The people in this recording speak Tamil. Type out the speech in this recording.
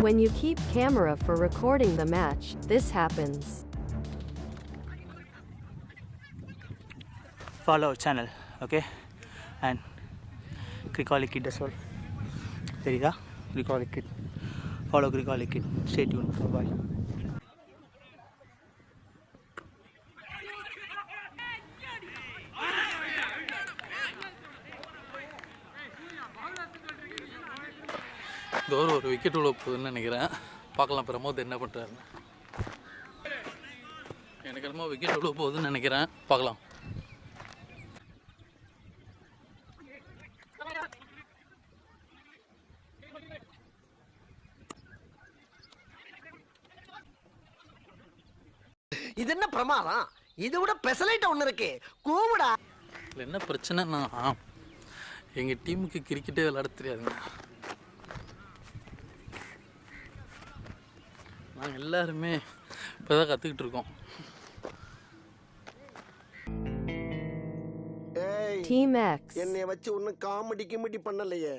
When you keep camera for recording the match, this happens. Follow our channel, okay? And Crickolic Kid as well. தெரியுதா? Crickolic Kid. Follow Crickolic Kid. Stay tuned. Bye. தோறு ஒரு விக்கெட் உள்ள போகுதுன்னு நினைக்கிறேன். பார்க்கலாம் பிரமோத் என்ன பண்ணுறாருன்னு. எனக்கு என்னமோ விக்கெட் உள்ள போகுதுன்னு நினைக்கிறேன். பார்க்கலாம். இது என்ன பிரமாதம்? இதை விட பெசலைட் ஒன்று இருக்கு. கூவுடா. இல்லை என்ன பிரச்சனைனா எங்கள் டீமுக்கு கிரிக்கெட்டே விளையாட தெரியாதுங்க. நாங்கள் எல்லாருமே இப்போ தான் கற்றுக்கிட்டு இருக்கோம். Team X. என்னை வச்சு ஒன்றும் காமெடி பண்ணலையே.